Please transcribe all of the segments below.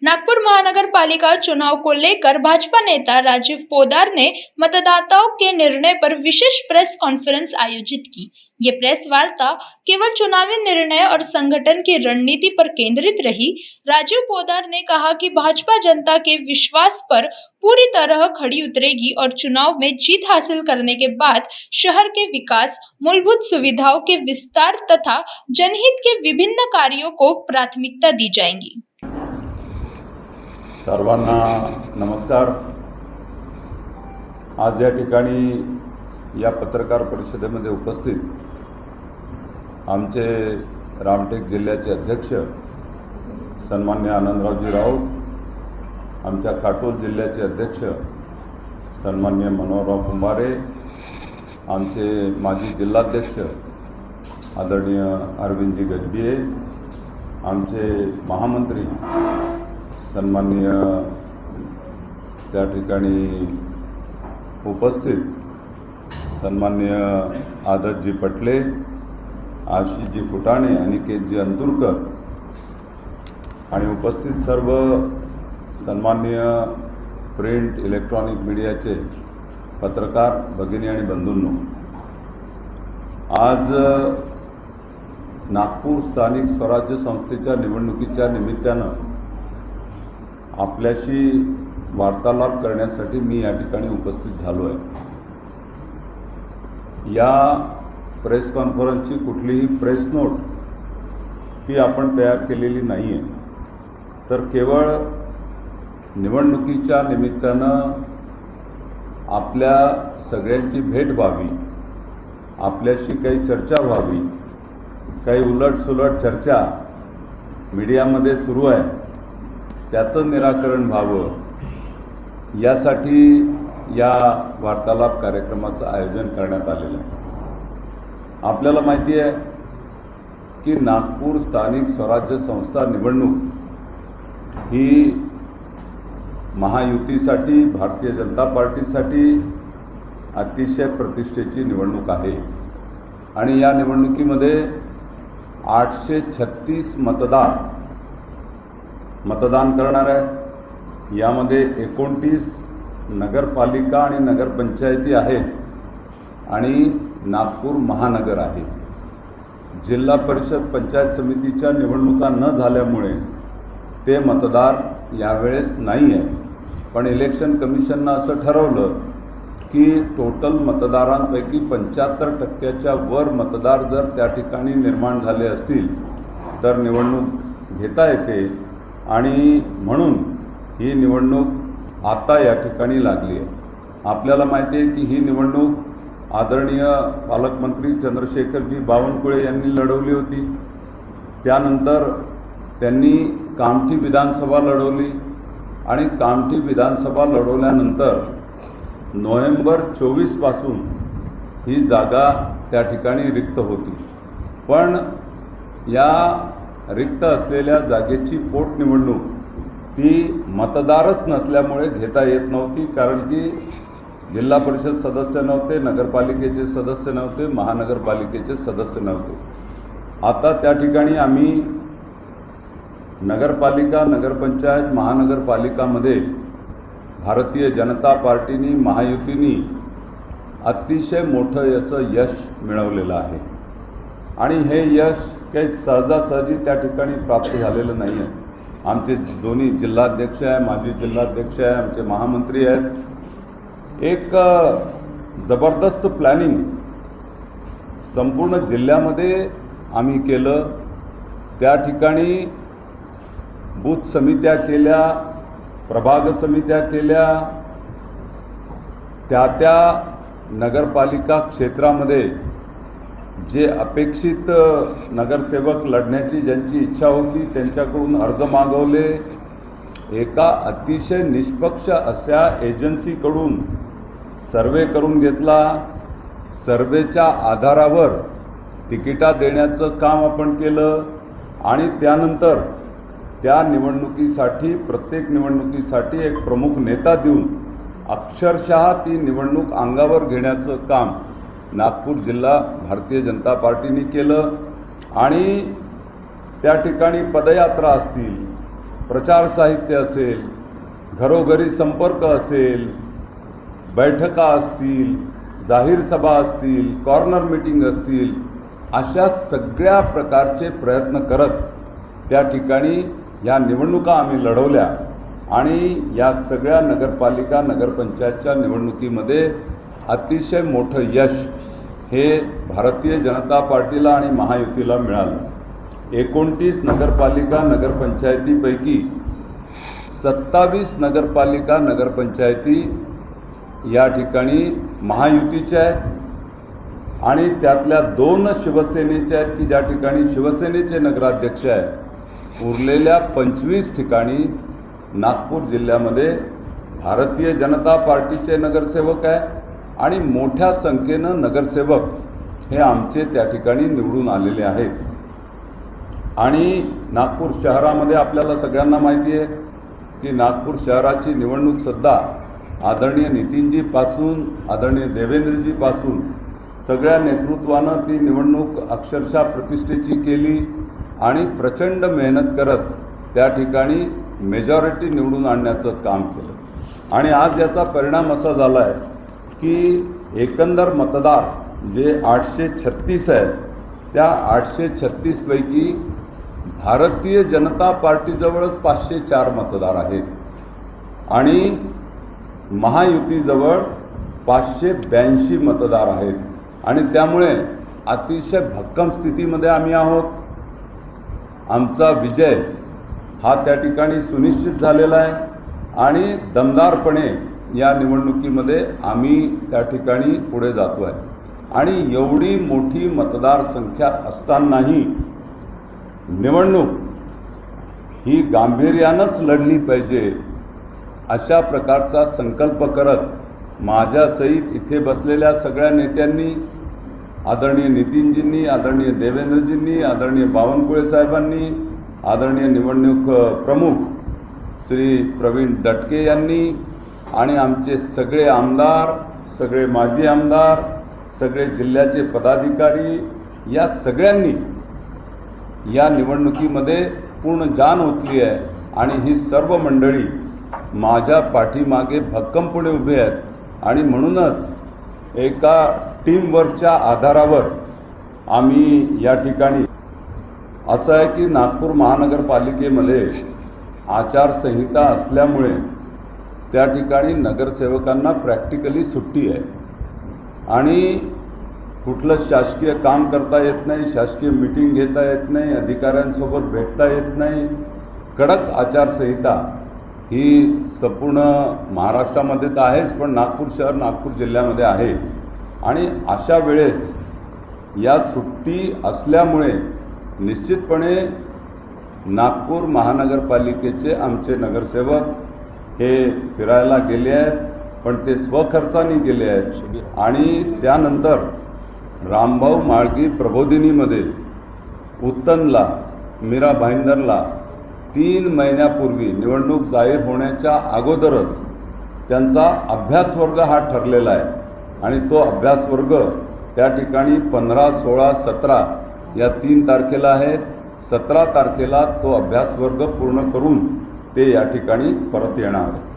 नागपुर महानगर पालिका चुनाव को लेकर भाजपा नेता राजीव पोद्दार ने मतदाताओं के निर्णय पर विशेष प्रेस कॉन्फ्रेंस आयोजित की। ये प्रेस वार्ता केवल चुनावी निर्णय और संगठन की रणनीति पर केंद्रित रही। राजीव पोद्दार ने कहा कि भाजपा जनता के विश्वास पर पूरी तरह खड़ी उतरेगी और चुनाव में जीत हासिल करने के बाद शहर के विकास, मूलभूत सुविधाओं के विस्तार तथा जनहित के विभिन्न कार्यों को प्राथमिकता दी जाएगी। सर्वांना नमस्कार। आज या ठिकाणी या पत्रकार परिषदेमध्ये उपस्थित आमचे रामटेक जिल्ह्याचे अध्यक्ष सन्मान्य आनंदरावजी राऊत, आमच्या काटोल जिल्ह्याचे अध्यक्ष सन्मान्य मनोहरराव कुंभारे, आमचे माजी जिल्हाध्यक्ष आदरणीय अरविंदजी गजबिये, आमचे महामंत्री सन्माननीय त्या ठिकाणी उपस्थित सन्माननीय आदर्शजी पटले, आशिषजी फुटाणे, अनिकेतजी अंतुरकर आणि उपस्थित सर्व सन्माननीय प्रिंट इलेक्ट्रॉनिक मीडियाचे पत्रकार भगिनी आणि बंधूंनो, आज नागपूर स्थानिक स्वराज्य संस्थेच्या निवडणुकीच्या निमित्तानं आपल्याशी वार्तालाप करण्यासाठी मी या ठिकाणी उपस्थित झालो आहे। या प्रेस कॉन्फरन्सची कुठलीही प्रेस नोट ती आपण तयार केलेली नाही आहे, तर केवळ निवडणुकीच्या निमित्तानं आपल्या सगळ्यांची भेट व्हावी, आपल्याशी काही चर्चा व्हावी, काही उलटसुलट चर्चा मीडियामध्ये सुरू आहे त्याचं निराकरण व्हावं यासाठी या वार्तालाप कार्यक्रमाचं आयोजन करण्यात आलेलं आहे। आपल्याला माहिती आहे की नागपूर स्थानिक स्वराज्य संस्था निवडणूक ही महायुतीसाठी, भारतीय जनता पार्टीसाठी अतिशय प्रतिष्ठेची निवडणूक आहे आणि या निवडणुकीमध्ये 836 मतदान करणार आहे। यामध्ये 29 नगरपालिका आणि नगरपंचायती आहेत आणि नागपूर महानगर आहे। जिल्हा परिषद पंचायत समितीच्या निवडणुका न झाल्यामुळे ते मतदार यावेळेस नाही आहेत, पण इलेक्शन कमिशननं असं ठरवलं की टोटल मतदारांपैकी 75% वर मतदार जर त्या ठिकाणी निर्माण झाले असतील तर निवडणूक घेता येते आणि म्हणून ही निवडणूक आता या ठिकाणी लागली आहे। आपल्याला माहिती आहे की ही निवडणूक आदरणीय पालकमंत्री चंद्रशेखरजी बावनकुळे यांनी लढवली होती। त्यानंतर त्यांनी कामठी विधानसभा लढवली आणि कामठी विधानसभा लढवल्यानंतर नोव्हेंबर 24 पासून ही जागा त्या ठिकाणी रिक्त होती, पण या रिक्त असलेल्या जागेची पोटनिवडणूक ती मतदारच नसल्यामुळे घेता येत नव्हती, कारण की जिल्हा परिषद सदस्य नव्हते, नगरपालिकेचे सदस्य नव्हते, महानगरपालिकेचे सदस्य नव्हते। आता त्या ठिकाणी आम्ही नगरपालिका, नगरपंचायत, महानगरपालिकामध्ये भारतीय जनता पार्टीनी, महायुतीनी अतिशय मोठं असं यश मिळवलेलं आहे आणि हे यश काही सहजासहजी त्या ठिकाणी प्राप्त झालेलं नाही आहे। आमचे दोन्ही जिल्हाध्यक्ष आहे, माजी जिल्हाध्यक्ष आहे, आमचे महामंत्री आहेत। एक जबरदस्त प्लॅनिंग संपूर्ण जिल्ह्यामध्ये आम्ही केलं। त्या ठिकाणी बूथ समित्या केल्या, प्रभाग समित्या केल्या, त्या नगरपालिका क्षेत्रामध्ये जे अपेक्षित नगरसेवक लढण्याची ज्यांची इच्छा होती त्यांच्याकडून अर्ज मागवले। एका अतिशय निष्पक्ष अशा एजन्सीकडून सर्वे करून घेतला। सर्वेच्या आधारावर तिकिटा देण्याचं काम आपण केलं आणि त्यानंतर त्या निवडणुकीसाठी, प्रत्येक निवडणुकीसाठी एक प्रमुख नेता देऊन अक्षरशः ती निवडणूक अंगावर घेण्याचं काम नागपूर जिल्हा भारतीय जनता पार्टीने केलं आणि त्या ठिकाणी पदयात्रा असतील, प्रचार साहित्य असेल, घरोघरी संपर्क असेल, बैठका असतील, जाहीर सभा असतील, कॉर्नर मीटिंग असतील, अशा सगळ्या प्रकारचे प्रयत्न करत त्या ठिकाणी या निवडणुका आम्ही लढवल्या आणि या सगळ्या नगरपालिका नगरपंचायतच्या निवडणुकीमध्ये अतिशय मोठं यश हे भारतीय जनता पार्टीला आणि महायुतीला मिळालं. 29 नगरपालिका नगरपंचायतीपैकी 27 नगरपालिका नगरपंचायती या ठिकाणी महायुतीच्या आहेत आणि त्यातल्या 2 शिवसेनेच्या आहेत की ज्या ठिकाणी शिवसेनेचे नगराध्यक्ष आहेत. उरलेल्या 25 ठिकाणी नागपूर जिल्ह्यामध्ये भारतीय जनता पार्टीचे नगरसेवक आहे आणि मोठ्या संख्येनं नगरसेवक हे आमचे त्या ठिकाणी निवडून आलेले आहेत. आणि नागपूर शहरामध्ये आपल्याला सगळ्यांना माहिती आहे की नागपूर शहराची निवडणूकसुद्धा आदरणीय नितीनजीपासून आदरणीय देवेंद्रजीपासून सगळ्या नेतृत्वानं ती निवडणूक अक्षरशः प्रतिष्ठेची केली आणि प्रचंड मेहनत करत त्या ठिकाणी मेजॉरिटी निवडून आणण्याचं काम केलं. आणि आज याचा परिणाम असा झाला आहे की एकंदर मतदार जे 836 आहेत त्या 836 पैकी भारतीय जनता पार्टीजवळच 504 मतदार आहेत आणि महायुतीजवळ 582 मतदार आहेत आणि त्यामुळे अतिशय भक्कम स्थितीमध्ये आम्ही आहोत. आमचा विजय हा त्या ठिकाणी सुनिश्चित झालेला आहे आणि दमदारपणे या निवडणुकीमध्ये आम्ही त्या ठिकाणी पुढे जातो आहे. आणि एवढी मोठी मतदारसंख्या असतानाही निवडणूक ही गांभीर्यानंच लढली पाहिजे अशा प्रकारचा संकल्प करत माझ्यासहित इथे बसलेल्या सगळ्या नेत्यांनी, आदरणीय नितीनजींनी, आदरणीय देवेंद्रजींनी, आदरणीय बावनकुळे साहेबांनी, आदरणीय निवडणूक प्रमुख श्री प्रवीण दटके यांनी आणि आमचे सगळे आमदार, सगळे माजी आमदार, सगळे जिल्ह्याचे पदाधिकारी या सगळ्यांनी या निवडणुकीमध्ये पूर्ण जान ओतली आहे आणि ही सर्व मंडळी माझ्या पाठीमागे भक्कमपणे उभे आहेत आणि म्हणूनच एका टीमवर्कच्या आधारावर आम्ही या ठिकाणी असं आहे की नागपूर महानगरपालिकेमध्ये आचारसंहिता असल्यामुळे त्या ठिकाणी नगरसेवकांना प्रॅक्टिकली सुट्टी आहे आणि कुठलं शासकीय काम करता येत नाही, शासकीय मीटिंग घेता येत नाही, अधिकाऱ्यांसोबत भेटता येत नाही. कडक आचारसंहिता ही संपूर्ण महाराष्ट्रामध्ये तर आहेच पण नागपूर शहर नागपूर जिल्ह्यामध्ये आहे आणि अशा वेळेस या सुट्टी असल्यामुळे निश्चितपणे नागपूर महानगरपालिकेचे आमचे नगरसेवक हे फिरायला गेले आहेत पण ते स्वखर्चाने गेले आहेत आणि त्यानंतर रामभाऊ म्हाळगी प्रबोधिनीमध्ये उत्तनला मीरा भाईंदरला 3 महिन्यापूर्वी निवडणूक जाहीर होण्याच्या अगोदरच त्यांचा अभ्यास वर्ग हा ठरलेला आहे आणि तो अभ्यास वर्ग त्या ठिकाणी 15, 16, 17 या 3 तारखेला आहे. 17 तारखेला तो अभ्यास वर्ग पूर्ण करून ते या ठिकाणी परत येणार आहे.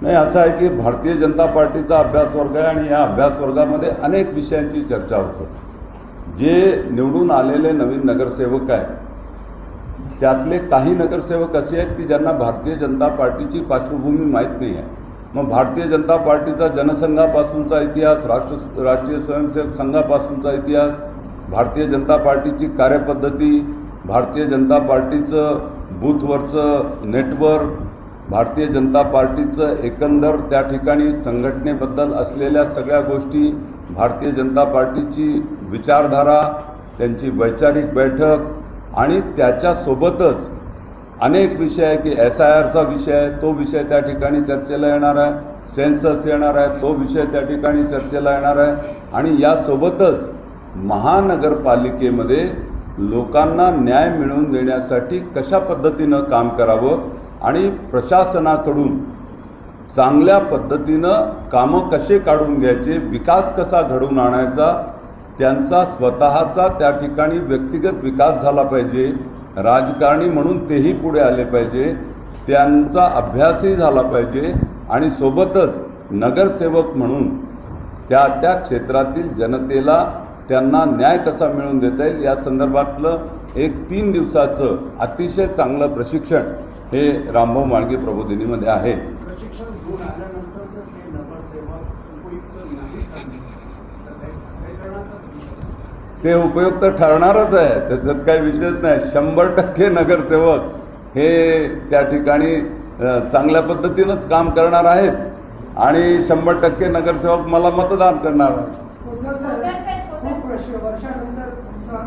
नाही, असं आहे की भारतीय जनता पार्टीचा अभ्यास वर्ग आहे आणि या अभ्यास वर्गामध्ये अनेक विषयांची चर्चा होते. जे निवडून आलेले नवीन नगरसेवक आहेत त्यातले काही नगरसेवक असे आहेत की ज्यांना भारतीय जनता पार्टीची पार्श्वभूमी माहीत नाही आहे. मग भारतीय जनता पार्टीचा जनसंघापासूनचा इतिहास, राष्ट्रीय स्वयंसेवक संघापासूनचा इतिहास, भारतीय जनता पार्टीची कार्यपद्धती, भारतीय जनता पार्टीचं बूथवरचं नेटवर्क, भारतीय जनता पार्टीचं एकंदर त्या ठिकाणी संघटनेबद्दल असलेल्या सगळ्या गोष्टी, भारतीय जनता पार्टीची विचारधारा, त्यांची वैचारिक बैठक आणि त्याच्यासोबतच अनेक विषय आहे की SIRचा विषय आहे, तो विषय त्या ठिकाणी चर्चेला येणार आहे. सेन्सस येणार आहे, तो विषय त्या ठिकाणी चर्चेला येणार आहे. आणि यासोबतच महानगरपालिकेमध्ये लोकांना न्याय मिळवून देण्यासाठी कशा पद्धतीनं काम करावं आणि प्रशासनाकडून चांगल्या पद्धतीनं कामं कसे काढून घ्यायचे, विकास कसा घडवून आणायचा, त्यांचा स्वतःचा त्या ठिकाणी व्यक्तिगत विकास झाला पाहिजे, राजकारणी म्हणून तेही पुढे आले पाहिजे, त्यांचा अभ्यासही झाला पाहिजे आणि सोबतच नगरसेवक म्हणून त्या त्या क्षेत्रातील जनतेला त्यांना न्याय कसा मिळवून देता येईल या संदर्भातलं एक 3 दिवसाचं अतिशय चांगलं प्रशिक्षण हे रामभाऊ म्हाळगी प्रबोधिनीमध्ये आहे. प्रशिक्षण घेऊन आल्यानंतर जर हे नगरसेवक उपयुक्त नाही ठरले तर काही करण्याचा ते उपयुक्त ठरणारच आहे, त्याच्यात काही विषयच नाही. 100% नगरसेवक हे त्या ठिकाणी चांगल्या पद्धतीनंच काम करणार आहेत आणि 100% नगरसेवक मला मतदान करणार आहेत. खूप वर्षानंतर तुमचा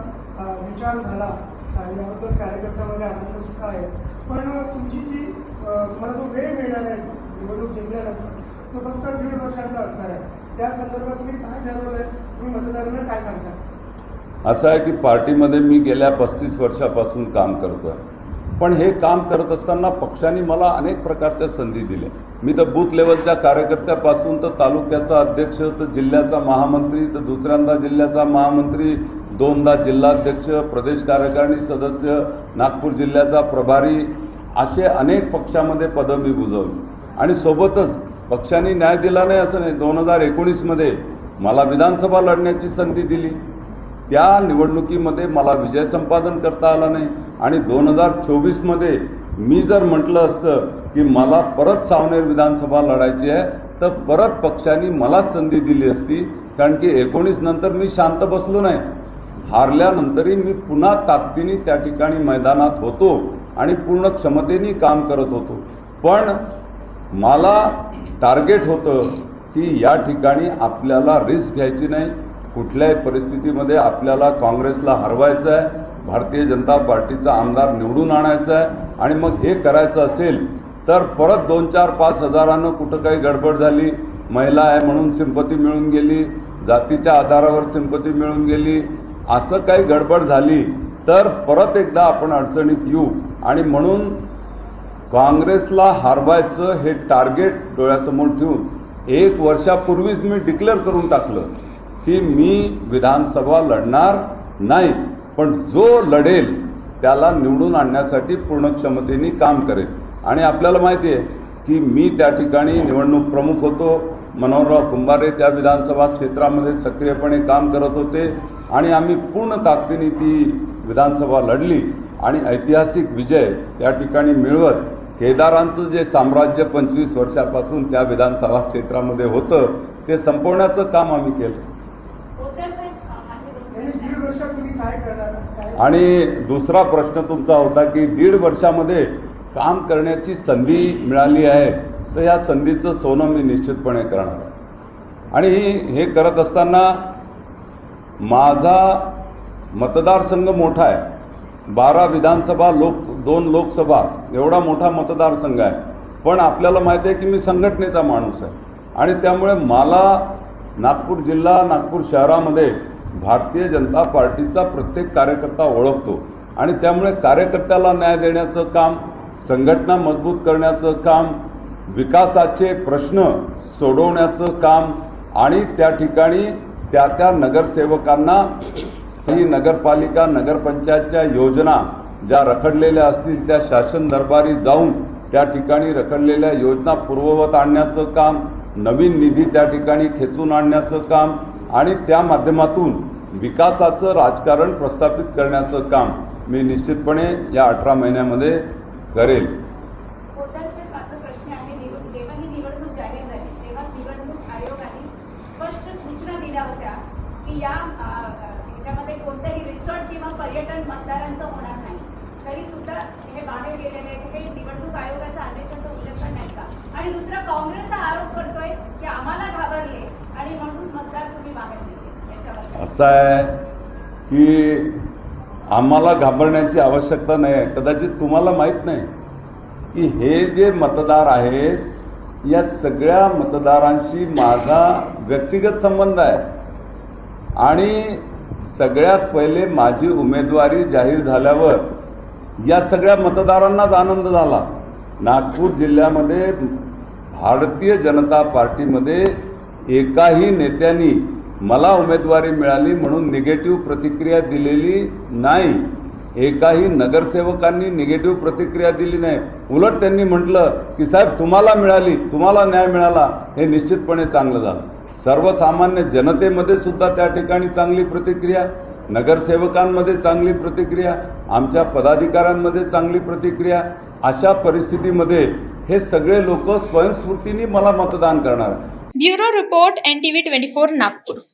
विचार झाला याबद्दल कार्यकर्त्यामध्ये आनंद सुद्धा आहे, पण तुमची जी तुम्हाला जो वेळ मिळणार आहे निवडणूक जिंकल्यानंतर तो फक्त 1.5 वर्षांचा असणार आहे. त्या संदर्भात तुम्ही काय ठरवलं आहे, तुम्ही मतदारांना काय सांगता? असं आहे की पार्टीमध्ये मी गेल्या 35 वर्षापासून काम करतो आहे, पण हे काम करत असताना पक्षाने मला अनेक प्रकारच्या संधी दिल्या. मी तर बूथ लेवलच्या कार्यकर्त्यापासून तर तालुक्याचा अध्यक्ष, तर जिल्ह्याचा महामंत्री, तर दुसऱ्यांदा जिल्ह्याचा महामंत्री, 2दा जिल्हाध्यक्ष, प्रदेश कार्यकारिणी सदस्य, नागपूर जिल्ह्याचा प्रभारी, असे अनेक पक्षामध्ये पदं मी भूषवली. आणि सोबतच पक्षाने न्याय दिला नाही असं नाही. 2019मध्ये मला विधानसभा लढण्याची संधी दिली, त्या निवडणुकीमध्ये मला विजय संपादन करता आला नाही. आणि 2024मध्ये मी जर म्हटलं असतं की मला परत सावनेर विधानसभा लढायची आहे तर परत पक्षाने मला संधी दिली असती, कारण की 19 नंतर मी शांत बसलो नाही. हारल्यानंतरही मी पुन्हा ताकदीने त्या ठिकाणी मैदानात होतो आणि पूर्ण क्षमतेने काम करत होतो. पण मला टार्गेट होतं की या ठिकाणी आपल्याला रिस्क घ्यायची नाही, कुठल्याही परिस्थितीमध्ये आपल्याला काँग्रेसला हरवायचं आहे, भारतीय जनता पार्टीचा आमदार निवडून आणायचा आहे. आणि मग हे करायचं असेल तर परत 2-4-5 हजारानं कुठं काही गडबड झाली, महिला आहे म्हणून सिंपती मिळून गेली, जातीच्या आधारावर सिंपती मिळून गेली, असं काही गडबड झाली तर परत एकदा आपण अडचणीत येऊ. आणि म्हणून काँग्रेसला हरवायचं हे टार्गेट डोळ्यासमोर ठेवून 1 वर्षापूर्वीच मी डिक्लेअर करून टाकलं की मी विधानसभा लढणार नाही, पण जो लढेल त्याला निवडून आणण्यासाठी पूर्ण क्षमतेने काम करेल. आणि आपल्याला माहिती आहे की मी त्या ठिकाणी निवडणूक प्रमुख होतो, मनोहरराव कुंभारे त्या विधानसभा क्षेत्रामध्ये सक्रियपणे काम करत होते आणि आम्ही पूर्ण ताकदीने ती विधानसभा लढली आणि ऐतिहासिक विजय त्या ठिकाणी मिळवत केदारांचं जे साम्राज्य 25 वर्षापासून त्या विधानसभा क्षेत्रामध्ये होतं ते संपवण्याचं काम आम्ही केलं. आणि दुसरा प्रश्न तुमचा होता की 1.5 वर्षामध्ये काम करण्याची संधी मिळाली आहे, तर या संधीचं सोनं मी निश्चितपणे करणार आहे. आणि हे करत असताना माझा मतदारसंघ मोठा आहे, 12 विधानसभा 2 लोकसभा एवढा मोठा मतदारसंघ आहे. पण आपल्याला माहिती आहे की मी संघटनेचा माणूस आहे आणि त्यामुळे मला नागपूर जिल्हा, नागपूर शहरामध्ये भारतीय जनता पार्टीचा प्रत्येक कार्यकर्ता ओळखतो आणि त्यामुळे कार्यकर्त्याला न्याय देण्याचं काम, संघटना मजबूत करण्याचं काम, विकासाचे प्रश्न सोडवण्याचं काम आणि त्या ठिकाणी त्या नगरसेवकांना ही नगरपालिका नगरपंचायतच्या योजना ज्या रखडलेल्या असतील त्या शासन दरबारी जाऊन त्या ठिकाणी रखडलेल्या योजना पूर्ववत आणण्याचं काम, नवीन निधी त्या ठिकाणी खेचून आणण्याचं काम आणि त्या माध्यमातून विकासाचं राजकारण प्रस्थापित करण्याचं काम मी निश्चितपणे या 18 महिन्यामध्ये करेल. माझा प्रश्न आहे, जेव्हा ही निवडणूक जाहीर झाली तेव्हा निवडणूक आयोगाने स्पष्ट सूचना दिल्या होत्या की याच्यामध्ये कोणतेही रिसॉर्ट किंवा पर्यटन मतदारांचं होणार नाही. तरी सुद्धा हे बाहेर गेलेले हे निवडणूक आयोगाच्या आदेशाचं उल्लंघन नाही का? आणि दुसरा काँग्रेस हा आरोप करतोय की आम्हाला घाबरले आणि म्हणून मतदार तुम्ही बाहेर गेले. असं आहे की आम्हाला घाबरण्याची आवश्यकता नाही आहे. कदाचित तुम्हाला माहीत नाही की हे जे मतदार आहेत या सगळ्या मतदारांशी माझा व्यक्तिगत संबंध आहे आणि सगळ्यात पहिले माझी उमेदवारी जाहीर झाल्यावर या सगळ्या मतदारांनाच आनंद झाला. नागपूर जिल्ह्यामध्ये भारतीय जनता पार्टीमध्ये एकाही नेत्यांनी मला उमेदवारी मिळाली म्हणून निगेटिव्ह प्रतिक्रिया दिलेली नाही. एकाही नगरसेवकांनी निगेटिव्ह प्रतिक्रिया दिली नाही. उलट त्यांनी म्हटलं की साहेब तुम्हाला मिळाली, तुम्हाला न्याय मिळाला, हे निश्चितपणे चांगलं झालं. सर्वसामान्य जनतेमध्ये सुद्धा त्या ठिकाणी चांगली प्रतिक्रिया, नगरसेवकांमध्ये चांगली प्रतिक्रिया, आमच्या पदाधिकाऱ्यांमध्ये चांगली प्रतिक्रिया. अशा परिस्थितीमध्ये हे सगळे लोक स्वयंस्फूर्तीने मला मतदान करणार. Bureau report NTV 24 Nagpur.